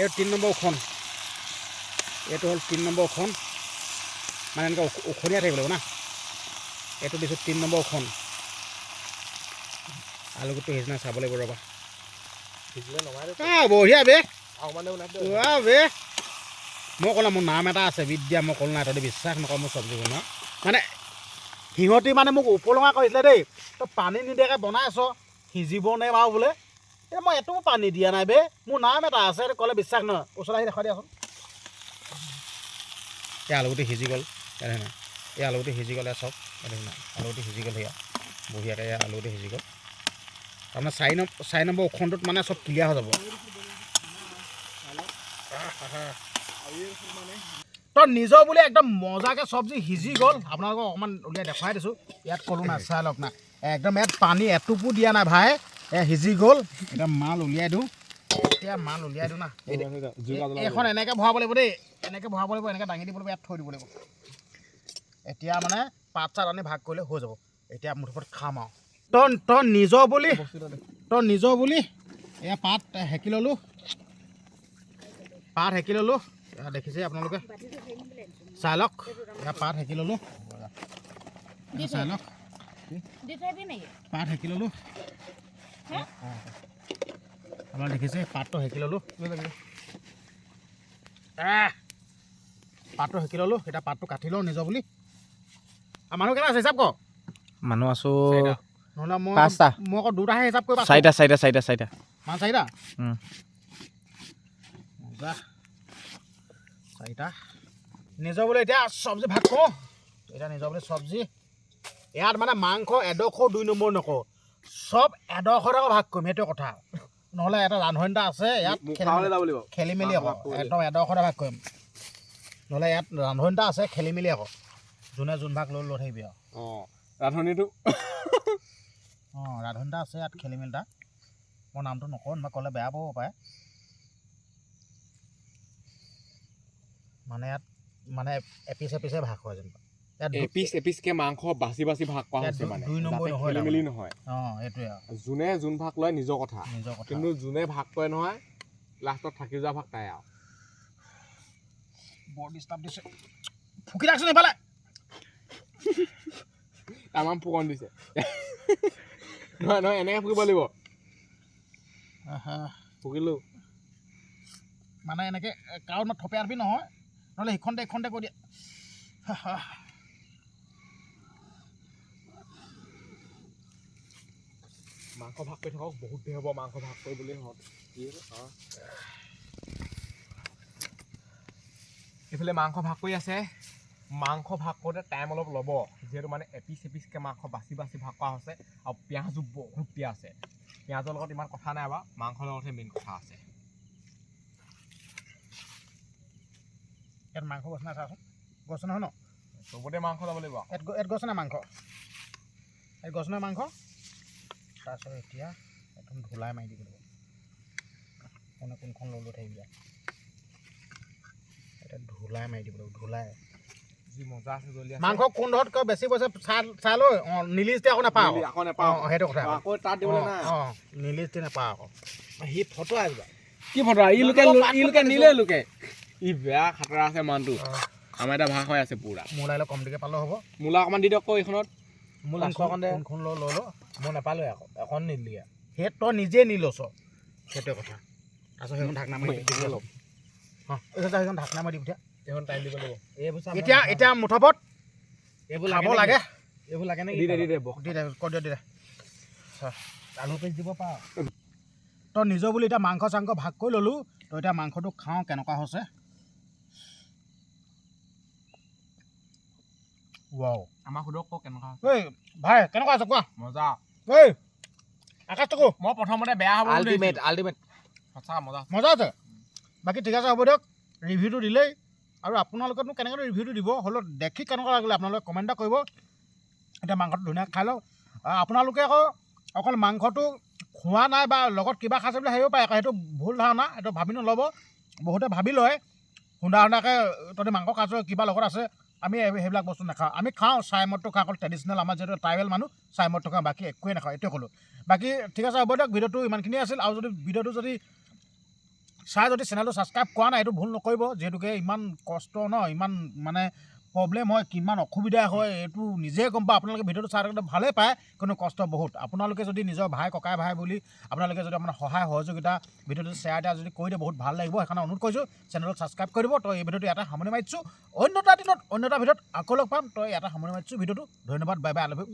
Speaker 2: এই 3 নম্বৰ উখন এইটো হ'ল 3 নম্বৰ উখন মানে এনেকৈ উখনীয়া থাকিব লাগিব না এইটো দিছোঁ 3 নম্বৰ উখন আলুগুটিটো সিদিনা চাব লাগিব ৰ'বা বঢ়িয়া বে বে মই ক'লা মোৰ নাম এটা আছে বিদ্যা মই ক'লো নাই তহঁতি বিশ্বাস নকৰোঁ মোৰ চব্জি বনোৱা মানে সিহঁতি মানে মোক উপলঙা কৰিছিলে দেই তই পানী নিদিয়াকৈ বনাইছ সিজিব নে বাৰু বোলে এই মই এইটো পানী দিয়া নাই বে মোৰ নাম এটা আছে ক'লে বিশ্বাস নহয় ওচৰত আহি দেখুৱাই দিয়াচোন এই আলুগুটি সিজি গ'ল এই আলুগুটি সিজি গ'লে চব আলুগুটি সিজি গ'ল সেয়া বঢ়িয়াকৈ আলুগুটি সিজি গ'ল তাৰমানে 4 নম্বৰ উখনটোত মানে চব ক্লিয়াৰ হৈ যাব তই নিজৰ বুলি একদম মজাকৈ চব্জি সিজি গ'ল আপোনালোকক অকণমান উলিয়াই দেখুৱাই দিছোঁ ইয়াত ক'লোঁ নাই চাই লওক না একদম ইয়াত পানী এটোপো দিয়া নাই ভাই সিজি গ'ল এতিয়া মাল উলিয়াই দিওঁ না এইখন এনেকৈ ভৰাব লাগিব দেই এনেকৈ ভৰাব লাগিব এনেকৈ দাঙি দিব লাগিব ইয়াত থৈ দিব লাগিব এতিয়া মানে পাত চাত আনি ভাগ কৰিলে হৈ যাব এতিয়া মুঠত খাম আৰু তই নিজৰ বুলি এয়া পাত সেকি ল'লোঁ দেখিছে আপোনালোকে চাই লওক এয়া পাত সেকি ল'লোঁ চাই লওক পাত সেকি ল'লোঁ আপোনালোকে দেখিছে পাতটো সেকি ল'লোঁ পাতটো সেকি ল'লোঁ এতিয়া পাতটো কাটি লওঁ নিজৰ বুলি আৰু মানুহ কেইটা আছে হিচাপ কৰ
Speaker 1: মানুহ আছো
Speaker 2: নহ'লে মই
Speaker 1: পাঁচটা।
Speaker 2: মই আকৌ দুটাহে হিচাপ কৰিবা
Speaker 1: চাৰিটা
Speaker 2: মানুহ চাৰিটা
Speaker 1: উম।
Speaker 2: মজা চাৰিটা নিজৰ বুলি এতিয়া চব্জি ভাগ কৰোঁ এতিয়া নিজৰ বুলি চব্জি ইয়াত মানে মাংস এডোখৰ 2 নম্বৰ নকওঁ চব এডোখৰ ভাগ কৰিম সেইটো কথা নহ'লে এটা ৰান্ধনি এটা আছে ইয়াত খেলি মেলি আকৌ একদম এডোখৰ ভাগ কৰিম নহ'লে ইয়াত ৰান্ধনি এটা আছে খেলি মেলি আকৌ যোনে যোন ভাগ লৈ থাকিবি আৰু
Speaker 3: অঁ ৰান্ধনিটো
Speaker 2: অঁ ৰান্ধনি এটা আছে ইয়াত খেলি মেলি এটা মই নামটো নকওঁ মই ক'লে বেয়া পাব পাৰে মানে ইয়াত মানে এপিছে ভাগ হয় যেনিবা ইয়াত
Speaker 3: এপিচকে মাংস বাছি বাছি ভাগ কৰা
Speaker 2: ইয়াত
Speaker 3: হৈছে মানে
Speaker 2: 2 নম্বৰ নহয়
Speaker 3: খেলি মেলি নহয়
Speaker 2: অঁ এইটোৱে আৰু
Speaker 3: যোনে যোন ভাগ লয় নিজৰ কথা
Speaker 2: নিজৰ কথা
Speaker 3: কিন্তু যোনে ভাগ কৰে নহয় লাষ্টত থাকি যোৱা ভাগ তাই আৰু
Speaker 2: বৰ ডিষ্টাৰ্ব দিছে ফুকি ৰাখচোন এইফালে
Speaker 3: তামাম ফুকন দিছে নহয় এনেকৈ ফুকিব লাগিব ফুকিলোঁ
Speaker 2: মানে এনেকৈ কাৰণ মই থপিয়াই দিবি নহয় নহ'লে এইখনতে কৈ দিয়া
Speaker 3: মাংস ভাগ কৰি থাকক বহুত দেৰি হ'ব মাংস ভাগ কৰিবলৈ এইফালে মাংস ভাগ কৰি আছে মাংস ভাগ কৰোঁতে টাইম অলপ ল'ব যিহেতু মানে এপিচকৈ মাংস বাছি বাছি ভাগ কৰা হৈছে আৰু পিঁয়াজো বহুত দিয়া আছে পিঁয়াজৰ লগত ইমান কথা নাই বাৰু মাংসৰ লগতহে মেইন কথা আছে
Speaker 2: ইয়াত মাংস গছ নাই চাচোন গছ নহয় ন
Speaker 3: চবতে মাংস যাব লাগিব
Speaker 2: ইয়াত গছ নাই মাংস ইয়াত গছ নাই মাংস তাৰপিছত এতিয়া একদম ধুলাই মাৰি দিব লাগিব কোনখন লৈ থাকিবি এতিয়া ধুলাই মাৰি দিব লাগিব ধুলাই
Speaker 3: যি মজা আছে জলদি
Speaker 2: মাংস কোনডোখৰতকৈ বেছি পইচা চাই লৈ অঁ নিলিজ দি আকৌ নাপাওঁ
Speaker 3: আকৌ নাপাওঁ
Speaker 2: অঁ সেইটো কথা
Speaker 3: আকৌ তাত দিবলৈ নাই
Speaker 2: অঁ নিলিজ দি নাপাওঁ আকৌ সি ফটো আহিব
Speaker 3: কি ফটো ই লোকে নিলে লোকে ই বেয়া খাতৰা আছে মানুহটো আমাৰ এটা ভাগ হৈ আছে পুৰা
Speaker 2: মূলাইলৈ কম দিকে পালেও হ'ব
Speaker 3: মূলা অকণমান দি দিয়ক আকৌ এইখনত
Speaker 1: মোৰ লাষ্টৰ কণ দে
Speaker 2: কোনখন লৈ ল
Speaker 1: মই নাপালোৱে আকৌ এখন নিদিলি
Speaker 2: সেই তই নিজে নিলছ সেইটোৱে কথা তাৰপিছত সেইখন ঢাকনা মাৰি দি ল'ম অঁ সেইখন ঢাকনা মাৰি দি পঠিয়া
Speaker 3: এইখন টাইম দিব লাগিব
Speaker 1: এইবোৰ
Speaker 2: এতিয়া মুঠপত
Speaker 1: এইবোৰ
Speaker 2: খাব লাগে
Speaker 1: এইবোৰ লাগে নেকি
Speaker 3: দি দে
Speaker 2: দি দে কৈ দিয় দি দে
Speaker 1: আলু পিচ দিব পাৰ
Speaker 2: তই নিজৰ বুলি এতিয়া মাংস চাংস ভাগ কৰি ল'লোঁ তই এতিয়া মাংসটো খাওঁ কেনেকুৱা হৈছে ৱাও
Speaker 3: আমাক সোধক আকৌ কেনেকুৱা
Speaker 2: ঐ ভাই কেনেকুৱা আছে কোৱা
Speaker 3: মজা
Speaker 2: ঐ আকাশটো কো
Speaker 3: মই প্ৰথমতে বেয়া হ'ব
Speaker 1: আল্টিমেট
Speaker 3: সঁচা মজা
Speaker 2: মজা আছে বাকী ঠিক আছে হ'ব দিয়ক ৰিভিউটো দিলেই আৰু আপোনালোকেনো কেনেকৈ ৰিভিউটো দিব হ'লেও দেখি কেনেকুৱা লাগিলে আপোনালোকে কমেণ্ট এটা কৰিব এতিয়া মাংসটো ধুনীয়াকৈ খাই লওক আপোনালোকে আকৌ অকল মাংসটো খোৱা নাই বা লগত কিবা খাইছে বুলি ভাবিব পাৰে আকৌ সেইটো ভুল ধাৰণা এইটো ভাবি নল'ব বহুতে ভাবি লয় সুন্দৰকৈ তহঁতি মাংস খাইছ কিবা লগত আছে আমি সেইবিলাক বস্তু নাখাওঁ আমি খাওঁ চাই মদটো খাওঁ অকল ট্ৰেডিশ্যনেল আমাৰ যিহেতু ট্ৰাইবেল মানুহ চাই মদটো খাওঁ বাকী একোৱে নাখাওঁ এইটোৱে ক'লোঁ বাকী ঠিক আছে হ'ব দিয়ক ভিডিঅ'টো ইমানখিনিয়ে আছিল আৰু যদি ভিডিঅ'টো যদি চেনেলটো ছাবস্ক্ৰাইব কৰা নাই এইটো ভুল নকৰিব যিহেতুকে ইমান কষ্ট ন ইমান মানে প্ৰব্লেম হয় কিমান অসুবিধা হয় এইটো নিজে গম পাওঁ আপোনালোকে ভিডিঅ'টো চাই থাকোঁতে ভালেই পায় কিন্তু কষ্ট বহুত আপোনালোকে যদি নিজৰ ভাই ককাই ভাই বুলি আপোনালোকে যদি আপোনাৰ সহায় সহযোগিতা ভিডিঅ'টো শ্বেয়াৰ দিয়া যদি কৰি দিয়ে বহুত ভাল লাগিব সেইকাৰণে অনুৰোধ কৰিছোঁ চেনেলটো ছাবস্ক্ৰাইব কৰি দিব তই এই ভিডিঅ'টো ইয়াতে সামৰণি মাৰিছোঁ অন্য এটা দিনত অন্য এটা ভিডিঅ'ত আকৌ লগ পাম তই ইয়াতে সামৰণি মাৰিছোঁ ভিডিঅ'টো ধন্যবাদ bye bye I love you